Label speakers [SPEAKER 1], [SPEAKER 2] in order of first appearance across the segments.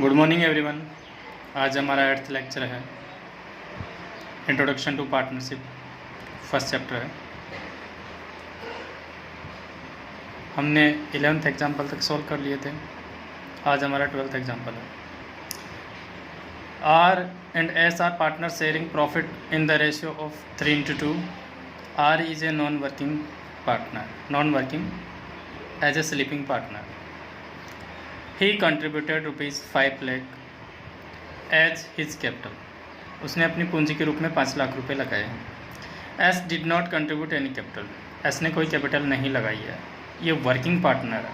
[SPEAKER 1] Good morning everyone. आज हमारा 8th lecture है, introduction to partnership, first chapter है। हमने 11th एग्जाम्पल तक सॉल्व कर लिए थे। आज हमारा 12th एग्जाम्पल है। R and S R partner sharing profit in the ratio of 3:2। R is a non working partner, non working as a sleeping partner. He contributed ₹5 lakh as his capital। उसने अपनी पूंजी के रूप में 5 लाख रुपए लगाए हैं। S did not contribute any capital। S ने कोई कैपिटल नहीं लगाई है। ये वर्किंग पार्टनर है।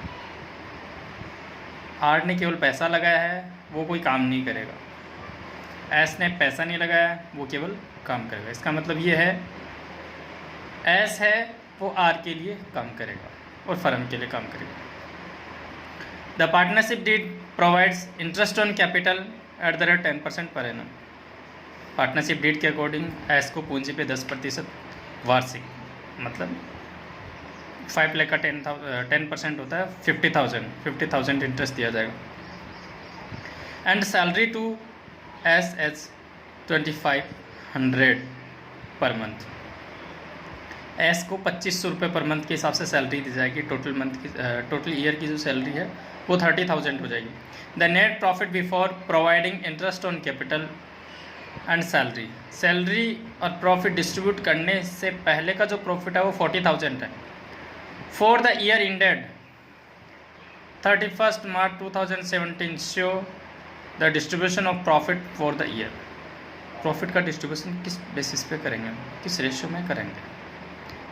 [SPEAKER 1] R ने केवल पैसा लगाया है, वो कोई काम नहीं करेगा। S ने पैसा नहीं लगाया, वो केवल काम करेगा। इसका मतलब ये है S है वो R के लिए काम करेगा और फर्म के लिए काम करेगा। The partnership deed provides interest on capital at the rate 10% per annum। Partnership deed के अकॉर्डिंग एस को पूंजी पे 10% वार्षिक, मतलब 5 लाख का 10% होता है 50,000 इंटरेस्ट दिया जाएगा। And salary to S 2500 per month. S को 2500 रुपये पर मंथ के हिसाब से सैलरी दी जाएगी। टोटल ईयर की जो सैलरी है वो 30,000 हो जाएगी। The net profit before providing interest on capital and salary और प्रॉफिट डिस्ट्रीब्यूट करने से पहले का जो प्रॉफिट है वो 40,000 है। For the year ended 31 March 2017 show the distribution of profit for the year. Profit का डिस्ट्रीब्यूशन किस बेसिस पे करेंगे, किस रेशियो में करेंगे,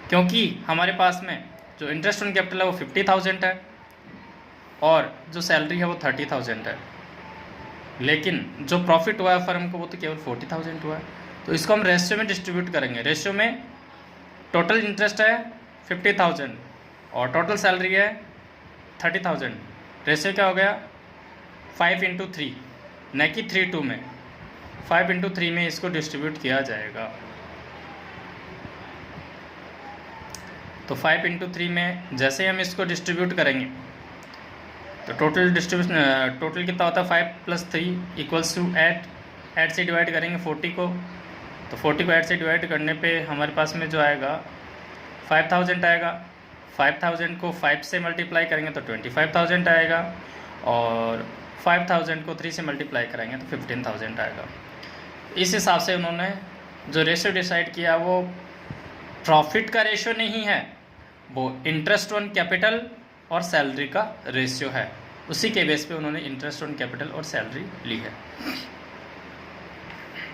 [SPEAKER 1] क्योंकि हमारे पास में जो इंटरेस्ट ऑन कैपिटल है वो 50,000 है और जो सैलरी है वो 30,000 है, लेकिन जो प्रॉफिट हुआ है फर्म को वो तो केवल 40,000 हुआ है। तो इसको हम रेशियो में डिस्ट्रीब्यूट करेंगे। रेशियो में टोटल इंटरेस्ट है 50,000 और टोटल सैलरी है 30,000। रेशियो क्या हो गया 5:3, न कि 3:2 में, 5:3 में इसको डिस्ट्रीब्यूट किया जाएगा। तो 5:3 में जैसे ही हम इसको डिस्ट्रीब्यूट करेंगे तो टोटल कितना होता है 5 + 3 = 8। 8 से डिवाइड करेंगे 40 को, तो 40 को 8 से डिवाइड करने पे हमारे पास में जो आएगा 5,000 आएगा। 5,000 को 5 से मल्टीप्लाई करेंगे तो 25,000 आएगा और 5,000 को 3 से मल्टीप्लाई करेंगे तो 15,000 आएगा। इस हिसाब से उन्होंने जो रेशियो डिसाइड किया वो प्रॉफिट का रेशियो नहीं है, वो इंटरेस्ट ऑन कैपिटल और सैलरी का रेशियो है। उसी के बेस पे उन्होंने इंटरेस्ट ऑन कैपिटल और सैलरी ली है।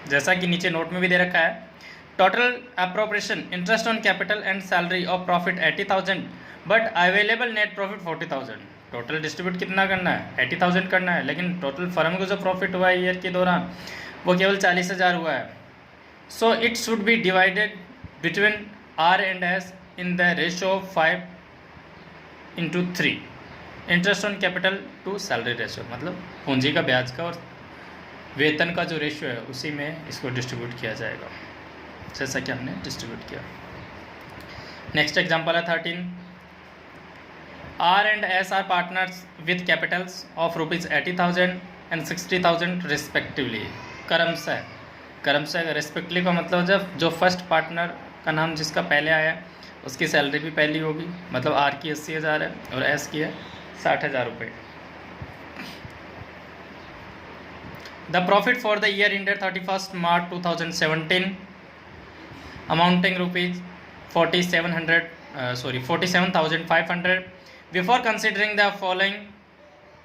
[SPEAKER 1] जैसा कि नीचे नोट में भी दे रखा है, total appropriation interest on capital and salary of profit 80,000 but available net profit 40,000। Total distribute कितना करना है 80,000 करना है, लेकिन टोटल फर्म को जो प्रॉफिट हुआ है ईयर के दौरान वो केवल 40,000 हुआ है। So it should be divided between R and S in the ratio of 5:3। Interest on capital to salary ratio, मतलब पूंजी का ब्याज का और वेतन का जो रेशियो है उसी में इसको डिस्ट्रीब्यूट किया जाएगा, जैसा कि हमने डिस्ट्रीब्यूट किया। नेक्स्ट एग्जांपल है 13। R and S R partners with capitals of ₹80,000 and 60,000 respectively. क्रमशः रिस्पेक्टिवली का मतलब जब जो फर्स्ट पार्टनर का नाम जिसका पहले आया उसकी सैलरी भी पहली होगी, मतलब आर की 80,000 है और एस की है 60,000 रुपये। The profit for the year ended 31 March 2017 amounting ₹47,500 before considering the following.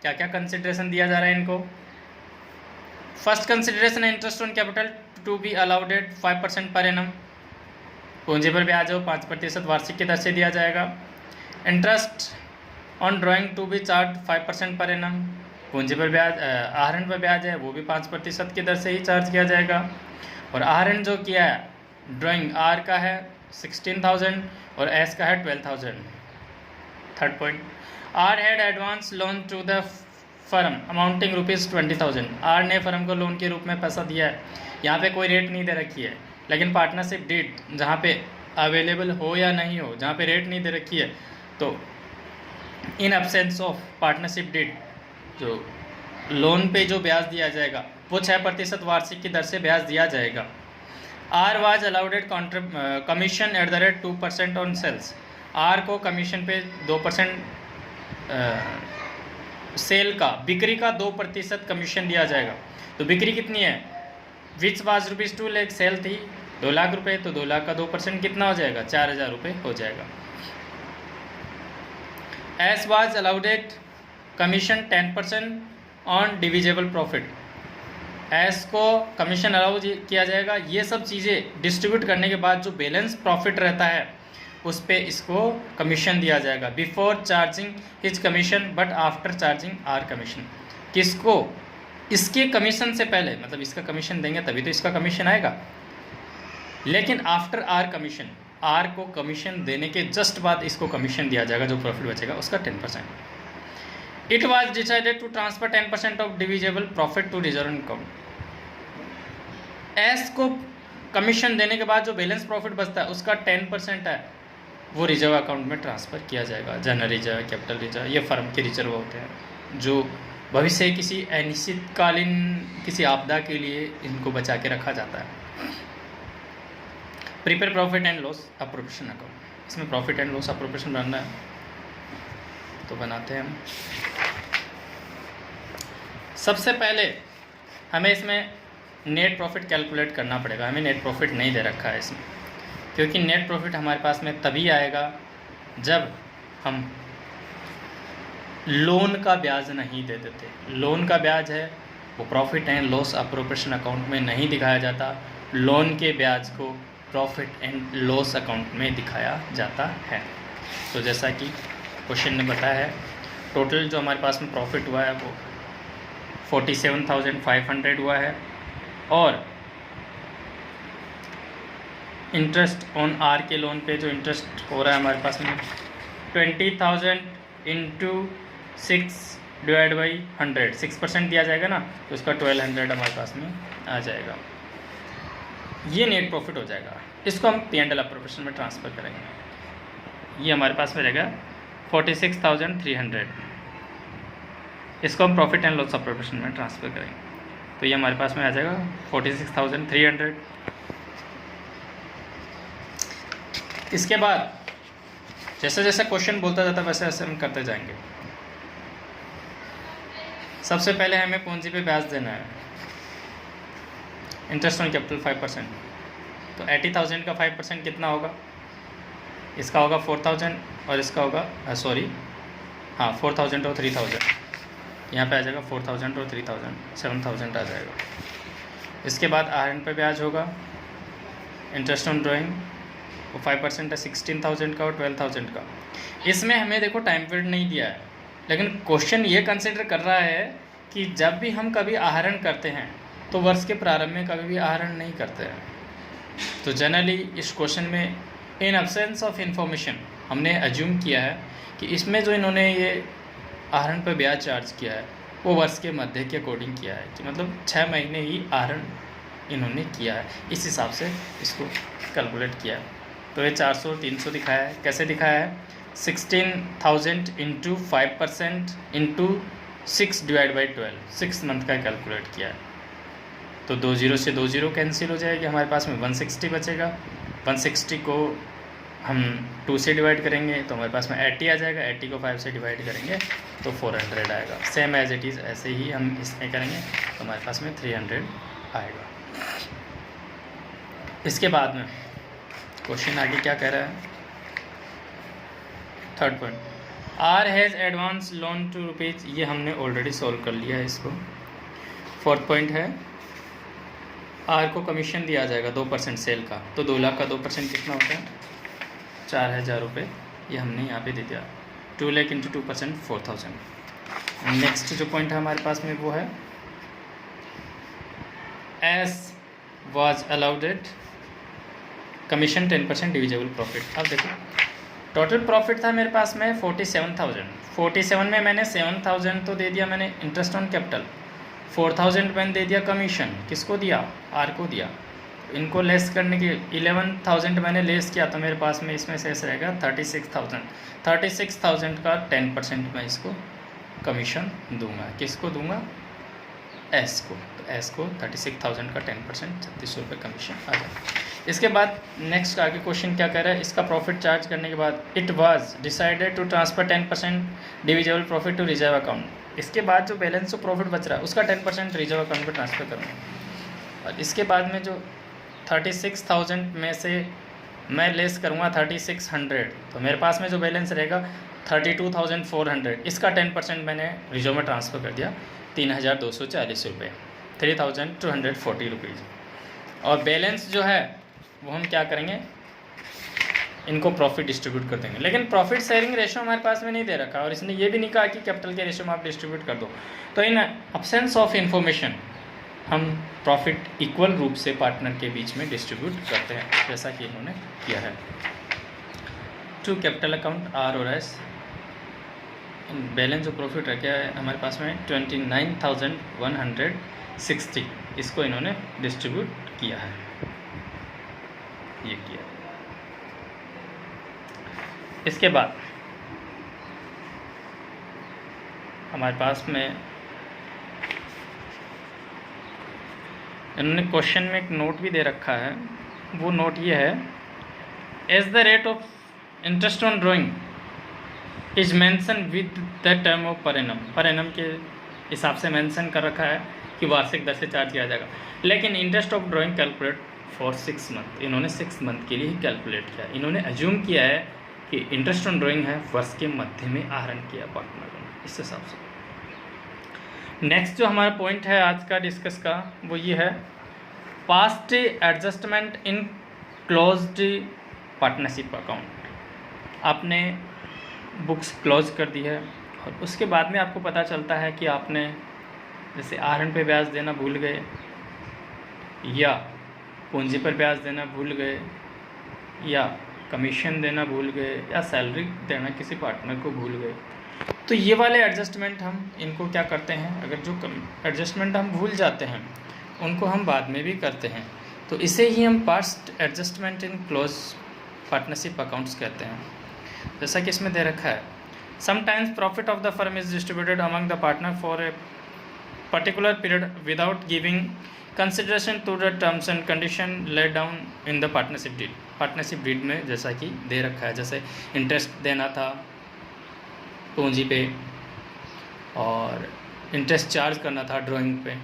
[SPEAKER 1] क्या क्या कंसिडरेशन दिया जा रहा है इनको। फर्स्ट कंसिडरेशन है interest on capital to be allowed at 5% per annum. पूंजी पर ब्याज हो 5% वार्षिक की दर से दिया जाएगा। Interest on drawing to be charge 5% per annum. पूंजी पर ब्याज, आहरण पर ब्याज है वो भी 5% की दर से ही चार्ज किया जाएगा। और आहरण जो किया है ड्राइंग आर का है 16,000 और एस का है 12,000। Third point, R had advance loan to the firm amounting ₹20,000। R ने फर्म को लोन के रूप में पैसा दिया है। यहाँ पे कोई रेट नहीं दे रखी है, लेकिन पार्टनरशिप डीड जहाँ पे अवेलेबल हो या नहीं हो, जहाँ पे रेट नहीं दे रखी है, तो in absence of partnership deed जो लोन पे जो ब्याज दिया जाएगा वो 6% वार्षिक की दर से ब्याज दिया जाएगा। R was allowed commission at the rate 2% on sales. R को कमीशन पे 2% सेल का, बिक्री का 2% कमीशन दिया जाएगा। तो बिक्री कितनी है, विच वाज ₹2 लाख, सेल थी 2 लाख रुपये, तो 2 लाख का 2% कितना हो जाएगा, 4,000 रुपये हो जाएगा। S was allowed commission 10% on divisible profit. S को कमीशन अलाउ किया जाएगा। ये सब चीज़ें डिस्ट्रीब्यूट करने के बाद जो बैलेंस प्रॉफिट रहता है उस पे इसको कमीशन दिया जाएगा। Before charging his commission but after charging R commission. किसको, इसके कमीशन से पहले, मतलब इसका कमीशन देंगे तभी तो इसका कमीशन आएगा, लेकिन आफ्टर आर कमीशन, आर को कमीशन देने के जस्ट बाद इसको कमीशन दिया जाएगा, जो प्रॉफिट बचेगा उसका 10%। It was decided to transfer 10% of divisible profit to reserve account. S को कमीशन देने के बाद जो बैलेंस प्रॉफिट बचता है उसका 10% है, वो रिजर्व अकाउंट में ट्रांसफ़र किया जाएगा। जनरल रिजर्व, कैपिटल रिजर्व, ये फर्म के रिजर्व होते हैं जो भविष्य किसी अनिश्चितकालीन किसी आपदा के लिए इनको बचा के रखा जाता है। Prepare profit and loss appropriation account. इसमें प्रॉफिट एंड लॉस अप्रोप्रिएशन बनना है तो बनाते हैं हम। सबसे पहले हमें इसमें नेट प्रॉफिट कैलकुलेट करना पड़ेगा। हमें नेट प्रॉफिट नहीं दे रखा है इसमें, क्योंकि नेट प्रॉफिट हमारे पास में तभी आएगा जब हम लोन का ब्याज नहीं दे देते। लोन का ब्याज है वो profit and loss appropriation account में नहीं दिखाया जाता, लोन के ब्याज को प्रॉफिट एंड लॉस अकाउंट में दिखाया जाता है। तो जैसा कि क्वेश्चन ने बताया है, टोटल जो हमारे पास में प्रॉफिट हुआ है वो 47,500 हुआ है, और इंटरेस्ट ऑन आर के लोन पे जो इंटरेस्ट हो रहा है हमारे पास में 20,000 इंटू 6 डिवाइड बाई 100, 6% दिया जाएगा ना, तो उसका 1200 हमारे पास में आ जाएगा। ये नेट प्रॉफिट हो जाएगा। इसको हम P&L अप्रोप्रिएशन में ट्रांसफ़र करेंगे। ये हमारे पास में रहेगा 46,300। इसको हम प्रॉफिट एंड लॉस अप्रोप्रिएशन में ट्रांसफ़र करेंगे तो ये हमारे पास में आ जाएगा 46,300। इसके बाद जैसे जैसे क्वेश्चन बोलता जाता है वैसे वैसे हम करते जाएंगे। सबसे पहले हमें पूंजी पे ब्याज देना है, इंटरेस्ट ऑन कैपिटल 5%। तो 80,000 का 5% कितना होगा, इसका होगा 4,000 और इसका होगा 4,000 और 3,000। यहाँ पे आ जाएगा 4,000 और 3,000, 7,000 आ जाएगा। इसके बाद RN पे ब्याज होगा, इंटरेस्ट ऑन ड्राइंग वो 5% है 16,000 का और 12,000 का। इसमें हमें देखो टाइम पीरियड नहीं दिया है, लेकिन क्वेश्चन ये कंसिडर कर रहा है कि जब भी हम कभी आहरण करते हैं तो वर्ष के प्रारंभ में कभी भी आहरण नहीं करते हैं। तो जनरली इस क्वेश्चन में इन एब्सेंस ऑफ इंफॉर्मेशन हमने एज्यूम किया है कि इसमें जो इन्होंने ये आहरण पर ब्याज चार्ज किया है वो वर्ष के मध्य के अकॉर्डिंग किया है, कि मतलब 6 महीने ही आहरण इन्होंने किया है, इस हिसाब से इसको कैलकुलेट किया है। तो ये 400 300 दिखाया है। कैसे दिखाया है, 16,000 into 5% into 6 divide by 12, 6 month का कैलकुलेट किया है। तो 20 से 20 कैंसिल हो जाएगी, हमारे पास में 160 बचेगा। 160 को हम 2 से डिवाइड करेंगे तो हमारे पास में 80 आ जाएगा। 80 को 5 से डिवाइड करेंगे तो 400 आएगा। सेम एज इट इज़ ऐसे ही हम इसमें करेंगे तो हमारे पास में 300 आएगा। इसके बाद में क्वेश्चन आगे क्या कह रहा है, third point, R has advance loan to rupees, ये हमने ऑलरेडी सॉल्व कर लिया है इसको। फोर्थ पॉइंट है, आर को कमीशन दिया जाएगा 2% सेल का, तो 2 लाख का 2% कितना होता है, 4,000 रुपये। ये हमने यहाँ पे दे दिया। 2 लाख इंटू 2% 4,000। नेक्स्ट जो पॉइंट है हमारे पास में वो है, S was allowed commission 10% divisible profit. अब देखो टोटल प्रॉफिट था मेरे पास में 47,000। 47 में मैंने 7,000 तो दे दिया मैंने इंटरेस्ट ऑन कैपिटल, 4,000 मैंने दे दिया कमीशन, किसको दिया, आर को दिया। इनको लेस करने के 11,000 मैंने लेस किया तो मेरे पास में इसमें शेष रहेगा 36,000। 36,000 का 10% मैं इसको कमीशन दूंगा। किसको दूंगा, एस को, तो एस को 36,000 का 10% 3600 रुपये कमीशन आ जाए। इसके बाद नेक्स्ट आगे क्वेश्चन क्या कह रहा है, इसका प्रॉफिट चार्ज करने के बाद it was decided to transfer 10% divisible profit to reserve account. इसके बाद जो बैलेंस ऑफ प्रॉफिट बच रहा है उसका 10% रिजर्व अकाउंट पर ट्रांसफ़र करूँगा, और इसके बाद में जो 36,000 में से मैं लेस करूँगा 3600, तो मेरे पास में जो बैलेंस रहेगा 32,400, इसका 10% मैंने रिजर्व में ट्रांसफ़र कर दिया 3,240 रुपये, 3,240 रुपीज़। और बैलेंस जो है वो हम क्या करेंगे, इनको प्रॉफिट डिस्ट्रीब्यूट कर देंगे। लेकिन प्रॉफिट शेयरिंग रेशो हमारे पास में नहीं दे रखा, और इसने ये भी नहीं कहा कि कैपिटल के रेशो में आप डिस्ट्रीब्यूट कर दो। तो इन अब्सेंस ऑफ इन्फॉर्मेशन हम प्रॉफिट इक्वल रूप से पार्टनर के बीच में डिस्ट्रीब्यूट करते हैं, जैसा कि इन्होंने किया है। टू कैपिटल अकाउंट आर और एस, बैलेंस जो प्रॉफिट रखा है हमारे पास में 29,160, इसको इन्होंने डिस्ट्रीब्यूट किया है, ये किया। इसके बाद हमारे पास में इन्होंने क्वेश्चन में एक नोट भी दे रखा है, वो नोट ये है, as the rate of interest on drawing is mention with the term of per annum, per annum के हिसाब से मेंशन कर रखा है कि वार्षिक दर से चार्ज किया जाएगा। लेकिन interest of drawing calculate for 6 month, इन्होंने 6 मंथ के लिए ही कैलकुलेट किया। इन्होंने अज्यूम किया है कि इंटरेस्ट ऑन ड्राइंग है, वर्ष के मध्य में आहरण किया पार्टनर ने, इस हिसाब से। नेक्स्ट जो हमारा पॉइंट है आज का डिस्कस का, वो ये है, पास्ट एडजस्टमेंट इन क्लोज्ड पार्टनरशिप अकाउंट। आपने बुक्स क्लोज कर दी है और उसके बाद में आपको पता चलता है कि आपने जैसे आहरण पे ब्याज देना भूल गए, या पूंजी पर ब्याज देना भूल गए, या कमीशन देना भूल गए, या सैलरी देना किसी पार्टनर को भूल गए, तो ये वाले एडजस्टमेंट हम इनको क्या करते हैं, अगर जो एडजस्टमेंट हम भूल जाते हैं उनको हम बाद में भी करते हैं, तो इसे ही हम past adjustment in close partnership accounts कहते हैं। जैसा कि इसमें दे रखा है, sometimes profit of the firm is distributed among the partner for a particular period without giving consideration to the terms and condition laid down in the partnership deed. Partnership deed में जैसा कि दे रखा है, जैसे इंटरेस्ट देना था पूंजी पे और इंटरेस्ट चार्ज करना था ड्राइंग पे,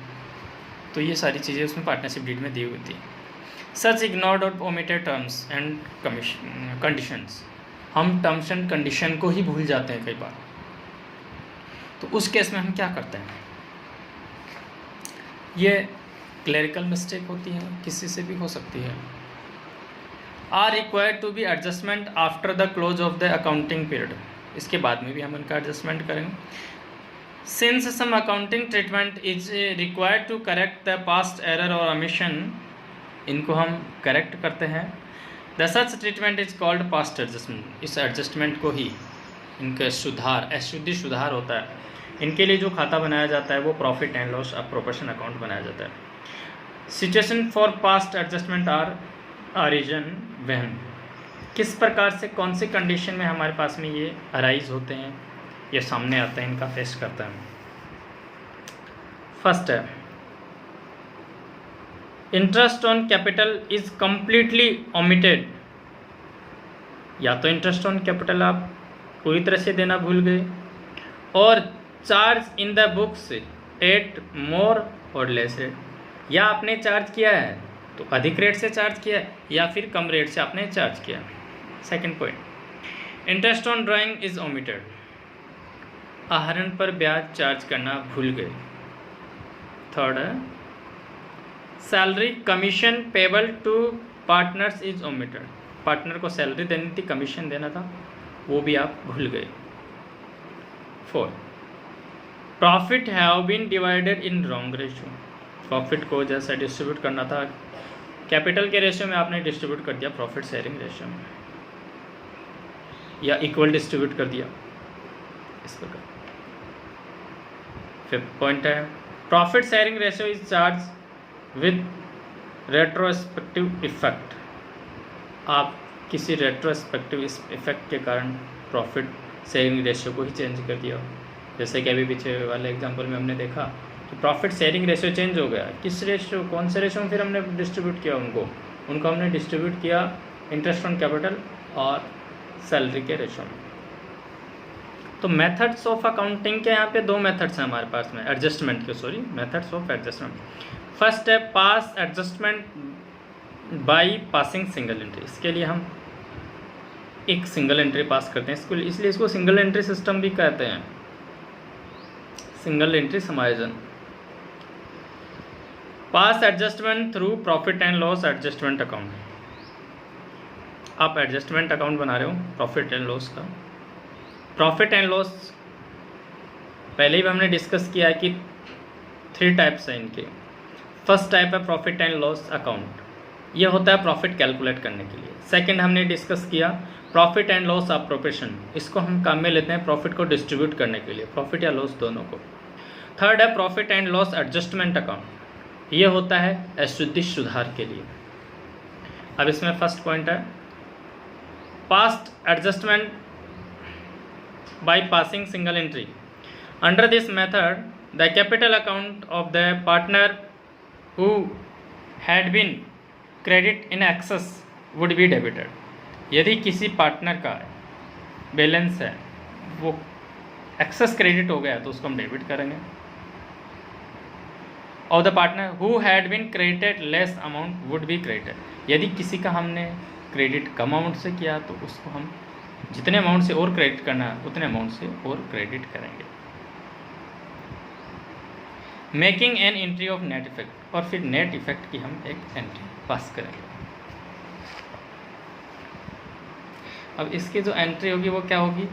[SPEAKER 1] तो ये सारी चीज़ें उसमें पार्टनरशिप डीड में दी हुई थी। सच इग्नोर्ड और ओमिटेड टर्म्स एंड कंडीशंस, हम टर्म्स एंड कंडीशन को ही भूल जाते हैं कई बार, तो उस केस में हम क्या करते हैं, ये क्लरिकल मिस्टेक होती है, किसी से भी हो सकती है। Are required to be adjustment after the close of the accounting period, इसके बाद में भी हम इनका एडजस्टमेंट करेंगे। Since some accounting treatment is required to correct the past error और ओमिशन, इनको हम करेक्ट करते हैं। The such treatment is called past adjustment, इस एडजस्टमेंट को ही इनका सुधार, अशुद्धि सुधार होता है, इनके लिए जो खाता बनाया जाता है वो profit and loss proportion account बनाया जाता है। Situation for past adjustment are origin when, किस प्रकार से कौन सी कंडीशन में हमारे पास में ये अराइज होते हैं, ये सामने आते हैं, इनका फेस करता है। फर्स्ट है, interest on capital is completely omitted, या तो इंटरेस्ट ऑन कैपिटल आप पूरी तरह से देना भूल गए, और charge in the books at more और लेस रेट, या आपने चार्ज किया है तो अधिक रेट से चार्ज किया है, या फिर कम रेट से आपने चार्ज किया। Second point, interest on drawing is omitted, आहरण पर ब्याज चार्ज करना भूल गए। थर्ड है, salary commission payable to partners is omitted, partner को सैलरी देनी थी, कमीशन देना था, वो भी आप भूल गए। Fourth, profit have been divided in wrong ratio, profit को जैसा डिस्ट्रीब्यूट करना था कैपिटल के रेशियो में आपने डिस्ट्रीब्यूट कर दिया प्रॉफिट शेयरिंग रेशियो में, या इक्वल डिस्ट्रीब्यूट कर दिया, इस प्रकार। फिफ्थ पॉइंट है, profit sharing ratio is charge with retrospective effect, आप किसी रेट्रोस्पेक्टिव इफेक्ट के कारण प्रॉफिट शेयरिंग रेशियो को ही चेंज कर दिया। जैसे कि अभी पीछे वाले एग्जांपल में हमने देखा कि प्रॉफिट शेयरिंग रेशियो चेंज हो गया। किस रेशियो, कौन से रेशियो में फिर हमने डिस्ट्रीब्यूट किया उनको हमने डिस्ट्रीब्यूट किया इंटरेस्ट ऑन कैपिटल और सैलरी के रेशियो में। तो मेथड्स ऑफ अकाउंटिंग के यहाँ पे दो मेथड्स हैं हमारे पास में एडजस्टमेंट के, sorry methods of adjustment. First है pass adjustment by passing single entry. इसके लिए हम एक सिंगल एंट्री पास करते हैं, इसलिए इसको सिंगल एंट्री सिस्टम भी कहते हैं, सिंगल एंट्री समायोजन। Pass adjustment through profit and loss adjustment account. आप एडजस्टमेंट अकाउंट बना रहे हो प्रॉफिट एंड लॉस का। प्रॉफिट एंड लॉस पहले ही हमने डिस्कस किया है कि 3 टाइप्स हैं इनके। फर्स्ट टाइप है प्रॉफिट एंड लॉस अकाउंट, ये होता है प्रॉफिट कैलकुलेट करने के लिए। सेकंड हमने डिस्कस किया प्रॉफिट एंड लॉस अप्रोप्रिएशन, इसको हम काम में लेते हैं प्रॉफिट को डिस्ट्रीब्यूट करने के लिए, प्रॉफिट या लॉस दोनों को। थर्ड है profit and loss adjustment account, ये होता है अशुद्धि सुधार के लिए। अब इसमें फर्स्ट पॉइंट है past adjustment by passing single entry. Under this method, the capital account of the partner who had been credit in excess would be debited. यदि किसी पार्टनर का बैलेंस है वो एक्सेस क्रेडिट हो गया तो उसको हम डेबिट करेंगे। और the partner who had been credited less amount would be credited. यदि किसी का हमने क्रेडिट कम अमाउंट से किया तो उसको हम जितने अमाउंट से और क्रेडिट करना है उतने अमाउंट से और क्रेडिट करेंगे। Making an entry of net effect, और फिर नेट इफेक्ट की हम एक एंट्री पास करेंगे। अब इसकी जो एंट्री होगी वो क्या होगी,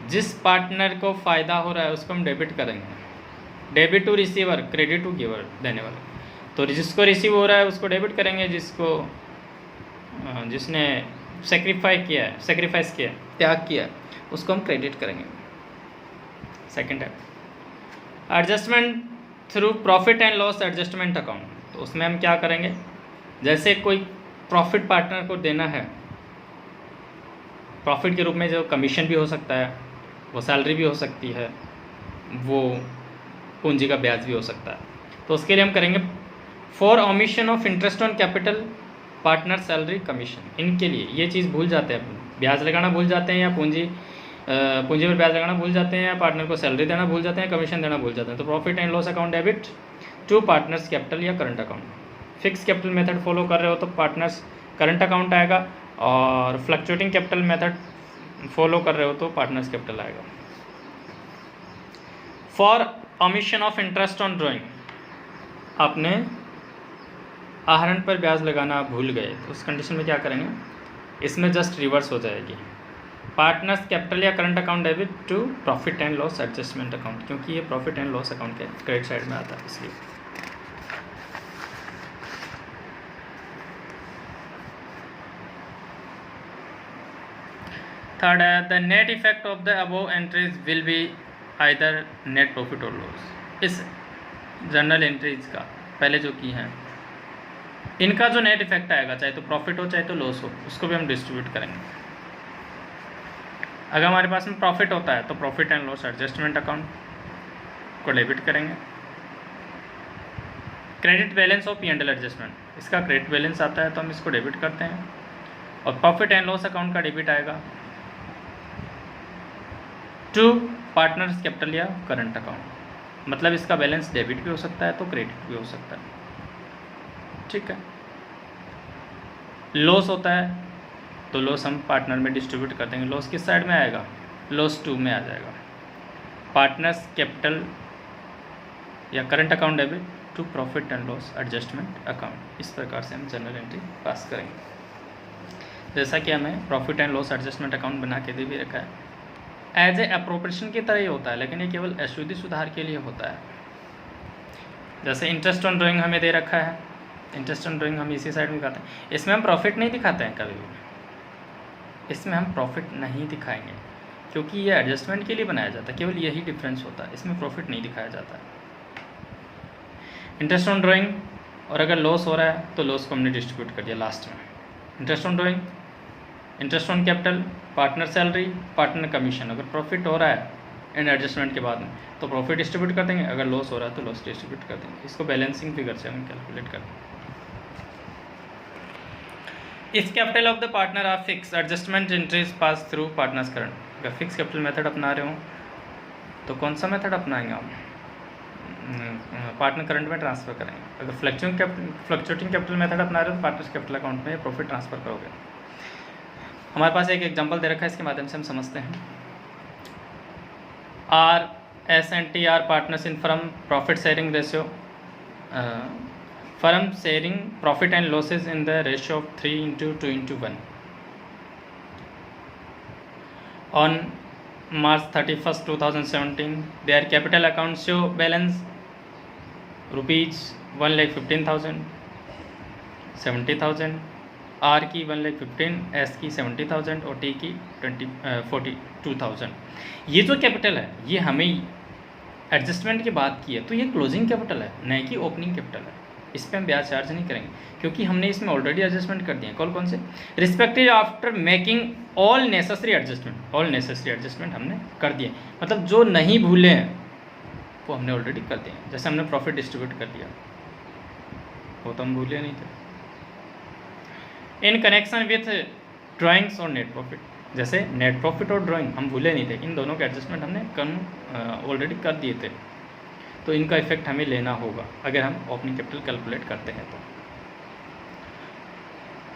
[SPEAKER 1] जिस पार्टनर को फ़ायदा हो रहा है उसको हम डेबिट करेंगे। Debit to receiver, credit to giver, देने वाला। तो जिसको रिसीव हो रहा है उसको डेबिट करेंगे, जिसने सेक्रीफाइस किया, त्याग किया, उसको हम क्रेडिट करेंगे। सेकंड है adjustment through profit and loss adjustment account. तो उसमें हम क्या करेंगे, जैसे कोई प्रॉफिट पार्टनर को देना है, प्रॉफिट के रूप में जो कमीशन भी हो सकता है, वो सैलरी भी हो सकती है, वो पूंजी का ब्याज भी हो सकता है। तो उसके लिए हम करेंगे for omission of interest on capital partner salary commission. इनके लिए ये चीज़ भूल जाते हैं, ब्याज लगाना भूल जाते हैं, या पूंजी पर ब्याज लगाना भूल जाते हैं, या पार्टनर को सैलरी देना भूल जाते हैं, कमीशन देना भूल जाते हैं। तो profit and loss account debit to partners capital या current account. Fix capital method follow कर रहे हो तो पार्टनर्स करंट अकाउंट आएगा, और फ्लक्चुएटिंग कैपिटल मेथड फॉलो कर रहे हो तो पार्टनर्स कैपिटल आएगा। For omission of interest on drawing, आपने आहरण पर ब्याज लगाना भूल गए तो उस कंडीशन में क्या करेंगे, इसमें जस्ट रिवर्स हो जाएगी। पार्टनर्स कैपिटल या current account debit to profit and loss adjustment account, क्योंकि ये प्रॉफिट एंड लॉस अकाउंट के क्रेडिट साइड में आता है इसलिए। थर्ड है the net effect of the above entries will be either net profit और लॉस। इस जर्नल एंट्रीज का पहले जो की हैं इनका जो नेट इफेक्ट आएगा, चाहे तो प्रॉफिट हो चाहे तो लॉस हो, उसको भी हम डिस्ट्रीब्यूट करेंगे। अगर हमारे पास में प्रॉफिट होता है तो profit and loss adjustment account को डेबिट करेंगे। Credit balance of P&L adjustment, इसका क्रेडिट बैलेंस आता है तो हम इसको डेबिट करते हैं, और प्रॉफिट एंड लॉस अकाउंट का डेबिट आएगा टू पार्टनर्स कैपिटल या करंट अकाउंट। मतलब इसका बैलेंस डेबिट भी हो सकता है तो क्रेडिट भी हो सकता है, ठीक है। लॉस होता है तो लॉस हम पार्टनर में डिस्ट्रीब्यूट कर देंगे। लॉस किस साइड में आएगा, लॉस 2 में आ जाएगा। पार्टनर्स कैपिटल या current account debit to profit and loss adjustment account. इस प्रकार से हम जनरल एंट्री पास करेंगे। जैसा कि हमें profit and loss adjustment account बना के दे भी रखा है, एज ए अप्रोप्रिएशन की तरह ही होता है, लेकिन ये केवल अशुद्धि सुधार के लिए होता है। जैसे इंटरेस्ट ऑन ड्राइंग हमें दे रखा है, इंटरेस्ट ऑन ड्राइंग हम इसी साइड में दिखाते हैं। इसमें हम प्रॉफिट नहीं दिखाते हैं कभी भी, इसमें हम प्रॉफिट नहीं दिखाएंगे क्योंकि ये एडजस्टमेंट के लिए बनाया जाता है, केवल यही डिफरेंस होता है, इसमें प्रॉफिट नहीं दिखाया जाता है। इंटरेस्ट ऑन ड्राइंग, और अगर लॉस हो रहा है तो लॉस को हमने डिस्ट्रीब्यूट कर दिया लास्ट में। Interest on drawing, interest on capital, partner salary, partner commission. अगर प्रॉफिट हो रहा है एंड एडजस्टमेंट के बाद में, तो प्रॉफिट डिस्ट्रीब्यूट कर देंगे, अगर लॉस हो रहा है तो लॉस डिस्ट्रीब्यूट कर देंगे। इसको बैलेंसिंग फिगर से हम कैलकुलेट करते हैं। If capital of the partner are fix, adjustment entries pass through partners current. अगर फिक्स कैपिटल मेथड अपना रहे हो तो कौन सा मेथड अपनाएंगे हम? पार्टनर करंट में ट्रांसफ़र करेंगे। अगर फ्लक्चुएटिंग कैपिटल मेथड अपना रहे हो तो पार्टनर्स कैपिटल अकाउंट में प्रॉफिट ट्रांसफ़र करोगे। हमारे पास एक एग्जांपल दे रखा है, इसके माध्यम से हम समझते हैं। R S and T R partners in firm profit sharing ratio, firm sharing profit and losses in the ratio of 3:2:1 on March 31st, 2017. Their capital account show balance rupees 1,15,000, 70,000, R की 1,15,000, S की 70,000 और T की 42,000। ये जो capital है ये हमें adjustment की बात की है, तो ये क्लोजिंग कैपिटल है, न कि ओपनिंग कैपिटल है। इस पर हम ब्याज चार्ज नहीं करेंगे क्योंकि हमने इसमें ऑलरेडी एडजस्टमेंट कर दिए। कौन से? Respective after making all necessary adjustment. All necessary adjustment हमने कर दिए, मतलब जो नहीं भूले हैं वो हमने ऑलरेडी कर दिए। जैसे हमने प्रॉफिट डिस्ट्रीब्यूट कर दिया, वो तो हम भूले नहीं थे। इन कनेक्शन विथ ड्राइंग्स और नेट प्रॉफिट, जैसे नेट प्रॉफिट और ड्राइंग हम भूले नहीं थे, इन दोनों के एडजस्टमेंट हमने ऑलरेडी कर दिए थे, तो इनका इफेक्ट हमें लेना होगा अगर हम ओपनिंग कैपिटल कैलकुलेट करते हैं तो।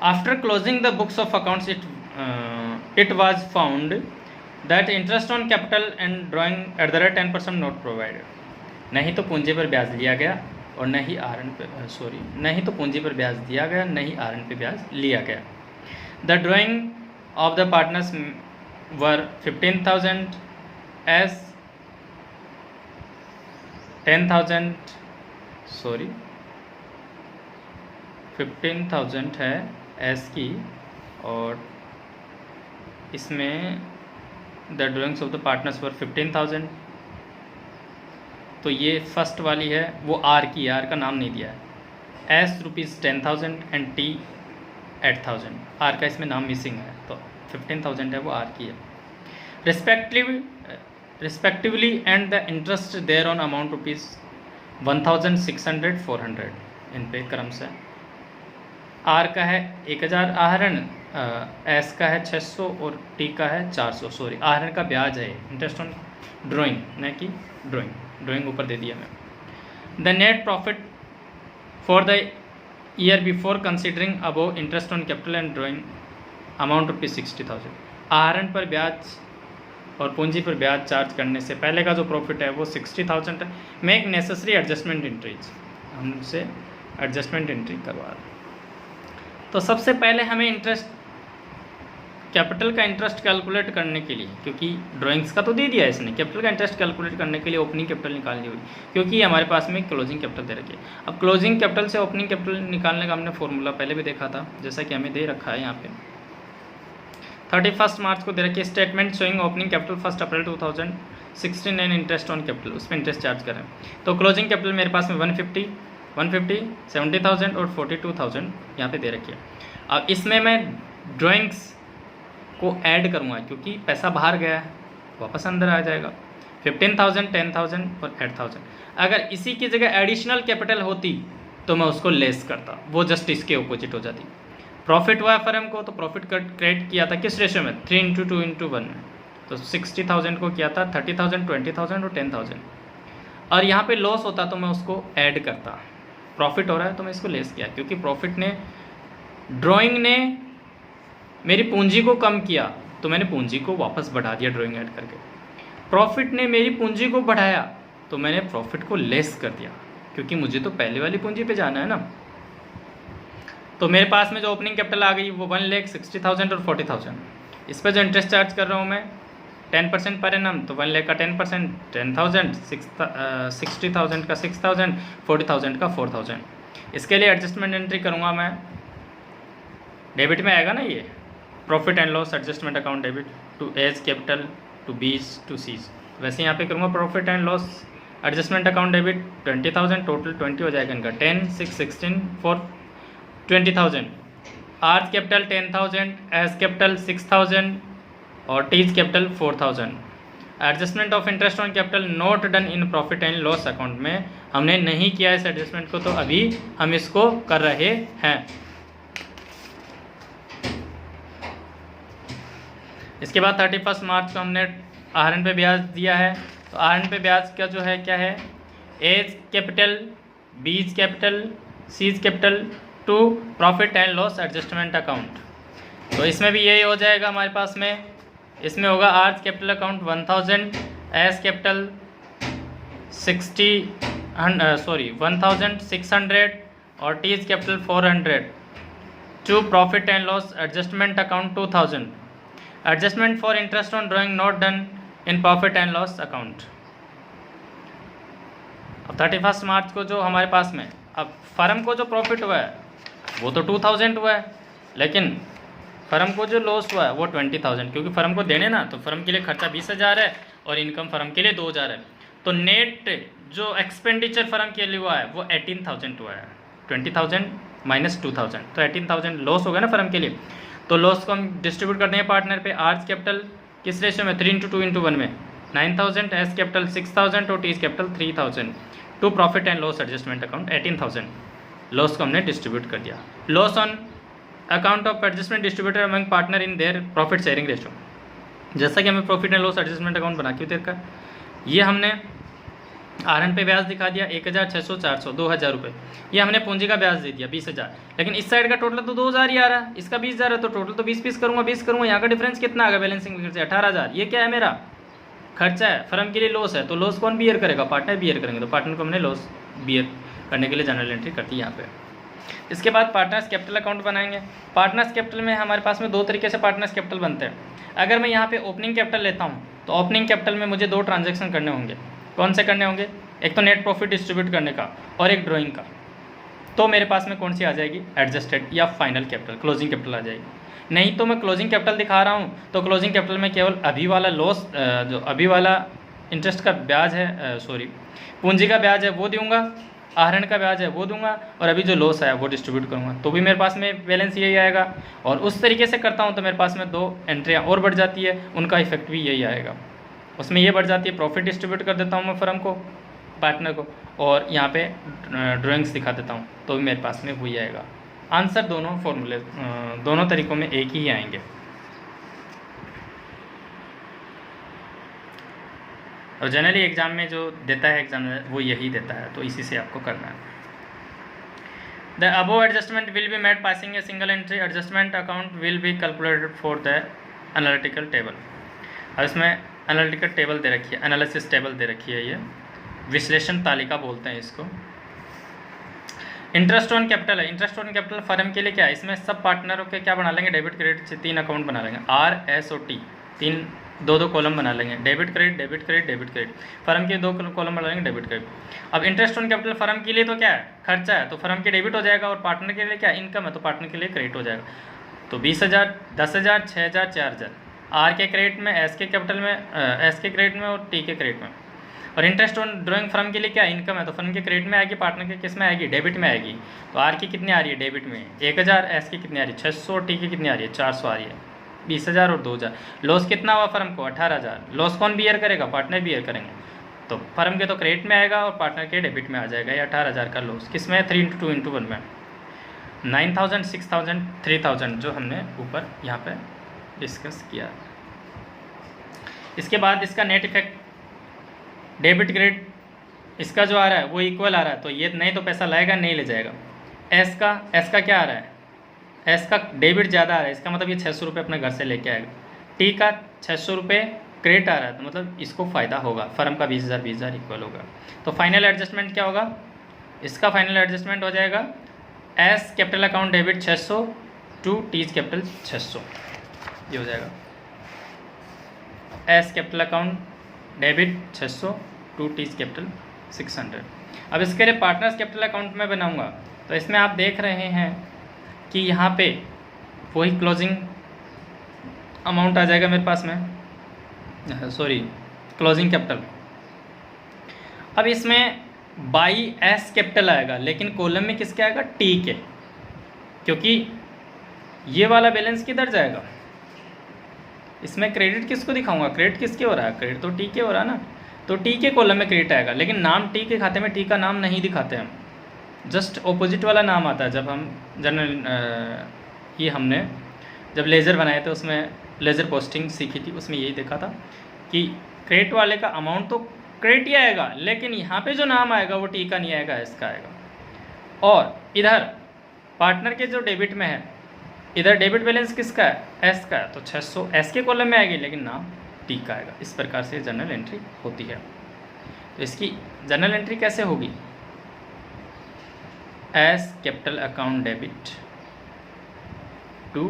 [SPEAKER 1] After closing the books of accounts it was found that interest on capital and drawing eight the rate 10% not provided. नहीं तो पूंजी पर ब्याज लिया गया और न ही नहीं तो पूंजी पर ब्याज दिया गया, न ही आरएन पे ब्याज लिया गया। The drawing of the partners were 15,000 एस 15,000 है एस की, और इसमें the drawings of the partners were 15,000, तो ये फर्स्ट वाली है वो आर की, आर का नाम नहीं दिया है। एस ₹10,000 एंड टी 8,000, आर का इसमें नाम मिसिंग है, तो 15,000 है वो आर की है। Respectively and the interest there on amount ₹1,600 400 इन पे क्रम से। आर का है 1,000 आहरण, एस का है 600 और टी का है 400। आहरण का ब्याज है, इंटरेस्ट ऑन ड्राइंग न कि ड्राइंग ऊपर दे दिया मैं। The net profit for the year before considering above interest on capital and drawing amount ₹60,000। आहरण पर ब्याज और पूंजी पर ब्याज चार्ज करने से पहले का जो प्रॉफिट है वो 60,000 है। मेक नेसेसरी एडजस्टमेंट एंट्रीज, हमसे एडजस्टमेंट एंट्री करवा रहे। तो सबसे पहले हमें इंटरेस्ट कैपिटल का इंटरेस्ट कैलकुलेट करने के लिए, क्योंकि ड्राइंग्स का तो दे दिया है इसने, कैपिटल का इंटरेस्ट कैलकुलेट करने के लिए ओपनिंग कैपिटल निकालनी होगी, क्योंकि हमारे पास में क्लोजिंग कैपिटल दे रखी है। अब क्लोजिंग कैपिटल से ओपनिंग कैपिटल निकालने का हमने फॉर्मूला पहले भी देखा था, जैसा कि हमें दे रखा है यहाँ पे 31 मार्च को दे रखी है। Statement showing opening capital 1 April 2016 and interest on capital, उस पर इंटरेस्ट चार्ज करें। तो क्लोजिंग कैपिटल मेरे पास में 150, 70,000 और 42,000 यहाँ पे दे रखी है। अब इसमें मैं ड्राइंग्स को ऐड करूँगा क्योंकि पैसा बाहर गया है, वापस अंदर आ जाएगा। 15,000, 10,000 और 8,000। अगर इसी की जगह एडिशनल कैपिटल होती तो मैं उसको लेस करता, वो जस्ट इसके ऑपोजिट हो जाती। प्रॉफिट हुआ फर्म को तो प्रॉफिट क्रेडिट किया था किस रेशियो में? 3:2:1 में। तो 60,000 को किया था 30,000, 20,000 और 10,000। और यहाँ पे लॉस होता तो मैं उसको ऐड करता। प्रॉफिट हो रहा है तो मैं इसको लेस किया, क्योंकि प्रॉफिट ने, ड्राइंग ने मेरी पूंजी को कम किया तो मैंने पूंजी को वापस बढ़ा दिया ड्राइंग ऐड करके। प्रॉफिट ने मेरी पूंजी को बढ़ाया तो मैंने प्रॉफिट को लेस कर दिया, क्योंकि मुझे तो पहले वाली पूंजी पे जाना है ना। तो मेरे पास में जो ओपनिंग कैपिटल आ गई वो 1,60,000 और 40,000। इस पर जो इंटरेस्ट चार्ज कर रहा हूँ मैं 10% पर एनम, तो 1,00,000 का 10%, 10,000, 60,000 का 6,000, 40,000 का 4,000। इसके लिए एडजस्टमेंट एंट्री करूँगा मैं, डेबिट में आएगा ना ये, profit and loss adjustment account debit to A's capital to B's to C's. वैसे यहाँ पे करूँगा profit and loss adjustment account debit 20,000, total 20 हो जाएगा इनका, 10, 6, 16 for 20,000। आर्थ कैपिटल 10,000, एस कैपिटल 6,000 और T's capital 4,000। Adjustment of interest on capital not done in profit and loss account में हमने नहीं किया इस एडजस्टमेंट को, तो अभी हम इसको कर रहे हैं। इसके बाद 31 मार्च को हमने आहरण पे ब्याज दिया है। तो आहरण पे ब्याज का जो है क्या है, A's capital, B's capital, C's capital to profit and loss adjustment account. तो इसमें भी यही हो जाएगा हमारे पास में। इसमें होगा R's capital account 1000, S capital 1600 और T's capital 400 to profit and loss adjustment account 2000। Adjustment for interest on drawing not done in profit and loss account. अब 31 मार्च को जो हमारे पास में, अब फर्म को जो प्रॉफिट हुआ है वो तो 2000 हुआ है, लेकिन फर्म को जो लॉस हुआ है वो 20,000, क्योंकि फर्म को देने ना, तो फर्म के लिए खर्चा 20,000 है और इनकम फर्म के लिए 2,000 है। तो नेट जो एक्सपेंडिचर फर्म के लिए हुआ है वो 18,000 हुआ है। 20,000 माइनस 2,000 तो 18,000 लॉस होगा ना फर्म के लिए। तो लॉस को हम डिस्ट्रीब्यूट करते हैं पार्टनर पे। आर्ज कैपिटल किस रेशियो में, 3:2:1 में 9,000, एस कैपिटल 6,000 और T's capital 3,000 to profit and loss adjustment account 18,000। Loss को हमने डिस्ट्रीब्यूट कर दिया। Loss on account of adjustment distributor among partner in their profit sharing ratio. जैसा कि हमें profit and loss adjustment account बना के देखा, ये हमने आहरण पे ब्याज दिखा दिया 1,600, 400, 2,000 रुपये। ये हमने पूंजी का ब्याज दे दिया 20,000, लेकिन इस साइड का टोटल तो 2,000 ही आ रहा है, इसका 20,000 है, तो टोटल तो 20 करूँगा, 20 करूँगा। यहाँ का डिफरेंस कितना आ गया बैलेंसिंग फिगर से, 18,000। ये क्या है, मेरा खर्चा है, फर्म के लिए लॉस है। तो लॉस कौन बियर करेगा, पार्टनर बियर करेंगे। तो पार्टनर को हमने लॉस बियर करने के लिए जनरल एंट्री करती है यहाँ पे। इसके बाद पार्टनर्स कैपिटल अकाउंट बनाएंगे। पार्टनर्स कैपिटल में हमारे पास में दो तरीके से पार्टनर्स कैपिटल बनते हैं। अगर मैं यहाँ पे ओपनिंग कैपिटल लेता हूँ तो ओपनिंग कैपिटल में मुझे 2 ट्रांजैक्शन करने होंगे। कौन से करने होंगे, एक तो नेट प्रॉफिट डिस्ट्रीब्यूट करने का और एक ड्राइंग का। तो मेरे पास में कौन सी आ जाएगी, एडजस्टेड या फाइनल कैपिटल, क्लोजिंग कैपिटल आ जाएगी। नहीं तो मैं क्लोजिंग कैपिटल दिखा रहा हूँ तो क्लोजिंग कैपिटल में केवल अभी वाला लॉस, जो अभी वाला इंटरेस्ट का ब्याज है, पूंजी का ब्याज है वो दूंगा, आहरण का ब्याज है वो दूंगा, और अभी जो लॉस है वो डिस्ट्रीब्यूट करूँगा। तो भी मेरे पास में बैलेंस यही आएगा। और उस तरीके से करता हूँ तो मेरे पास में 2 एंट्रियाँ और बढ़ जाती है, उनका इफेक्ट भी यही आएगा। उसमें ये बढ़ जाती है, प्रॉफिट डिस्ट्रीब्यूट कर देता हूँ मैं फर्म को, पार्टनर को, और यहाँ पे ड्राइंग्स दिखा देता हूँ, तो भी मेरे पास में वही आएगा। आंसर दोनों फॉर्मूले, दोनों तरीक़ों में एक ही आएंगे। और जनरली एग्जाम में जो देता है एग्जाम वो यही देता है, तो इसी से आपको करना है। The above adjustment will be made passing a single entry adjustment account will be calculated for the analytical table. अब इसमें एनालिटिकल टेबल दे रखी है, एनालिसिस टेबल दे रखी है, ये विश्लेषण तालिका बोलते हैं इसको। इंटरेस्ट ऑन कैपिटल है, इंटरेस्ट ऑन कैपिटल फर्म के लिए क्या है, इसमें सब पार्टनरों के क्या बना लेंगे, डेबिट क्रेडिट से 3 अकाउंट बना लेंगे, आर एस और टी, 2 कॉलम बना लेंगे, debit credit, debit credit, debit credit. Firm के 2 कॉलम बना लेंगे, डेबिट क्रेडिट। अब इंटरेस्ट ऑन कैपिटल फर्म के लिए तो क्या है, खर्चा है, तो फर्म के डेबिट हो जाएगा, और पार्टनर के लिए क्या, इनकम है, तो पार्टनर के लिए क्रेडिट हो जाएगा। तो 20,000, 10,000, 6,000, 4,000, आर के क्रेडिट में, एस के कैपिटल में, एस के क्रेडिट में और टी के क्रेडिट में। और इंटरेस्ट ऑन ड्राइंग फर्म के लिए क्या, इनकम है, तो फर्म के क्रेडिट में आएगी, पार्टनर के किस में आएगी, डेबिट में आएगी। तो आर की कितनी आ रही है, डेबिट में 1,000, एस की कितनी आ रही है 600, टी की कितनी आ रही है 400 आ रही है, 20,000 और 2,000। लॉस कितना हुआ फर्म को, 18,000। लॉस कौन बियर करेगा, पार्टनर बियर करेंगे। तो फर्म के तो क्रेडिट में आएगा और पार्टनर के डेबिट में आ जाएगा। ये 18,000 का लॉस किस में, 3:2:1 में 9,000, 6,000, 3,000 जो हमने ऊपर यहाँ पे डिस्कस किया। इसके बाद इसका नेट इफेक्ट, डेबिट क्रेडिट इसका जो आ रहा है वो इक्वल आ रहा है, तो ये नहीं तो पैसा लाएगा नहीं ले जाएगा। एस का क्या आ रहा है, एस का डेबिट ज़्यादा आ रहा है, इसका मतलब ये 600 रुपये अपने घर से लेके आएगा। टी का 600 रुपये क्रेडिट आ रहा है, तो मतलब इसको फ़ायदा होगा, फर्म का 20,000 20,000 इक्वल होगा। तो फाइनल एडजस्टमेंट क्या होगा, इसका फाइनल एडजस्टमेंट हो जाएगा S capital account debit 600 to T's capital 600, ये हो जाएगा S capital account debit 600 to T's capital 600। अब इसके लिए पार्टनर्स कैपिटल अकाउंट में बनाऊंगा, तो इसमें आप देख रहे हैं कि यहाँ पे वही क्लोजिंग अमाउंट आ जाएगा मेरे पास में, क्लोजिंग कैपिटल। अब इसमें बाई एस कैपिटल आएगा, लेकिन कॉलम में किसके आएगा, टी के, क्योंकि ये वाला बैलेंस किधर जाएगा, इसमें क्रेडिट किसको दिखाऊंगा, क्रेडिट किसके हो रहा है, क्रेडिट तो टी के हो रहा है ना, तो टी के कॉलम में क्रेडिट आएगा, लेकिन नाम टी के खाते में टी का नाम नहीं दिखाते हम, जस्ट ऑपोजिट वाला नाम आता है। जब हम जनरल ये हमने जब लेज़र बनाए थे उसमें लेज़र पोस्टिंग सीखी थी, उसमें यही देखा था कि क्रेडिट वाले का अमाउंट तो क्रेडिट ही आएगा, लेकिन यहाँ पे जो नाम आएगा वो टी का नहीं आएगा, एस का आएगा। और इधर पार्टनर के जो डेबिट में है, इधर डेबिट बैलेंस किसका है, एस का है, तो 600 एस के कॉलम में आएगी, लेकिन नाम टी का आएगा। इस प्रकार से जर्नल एंट्री होती है। तो इसकी जर्नल एंट्री कैसे होगी, S capital account debit to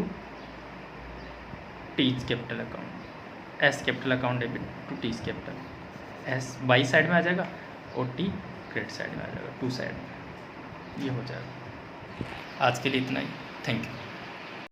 [SPEAKER 1] T's capital account, S capital account debit to T's capital, S by side में आ जाएगा और टी क्रेडिट साइड में आ जाएगा, टू साइड में, ये हो जाएगा। आज के लिए इतना ही, थैंक यू।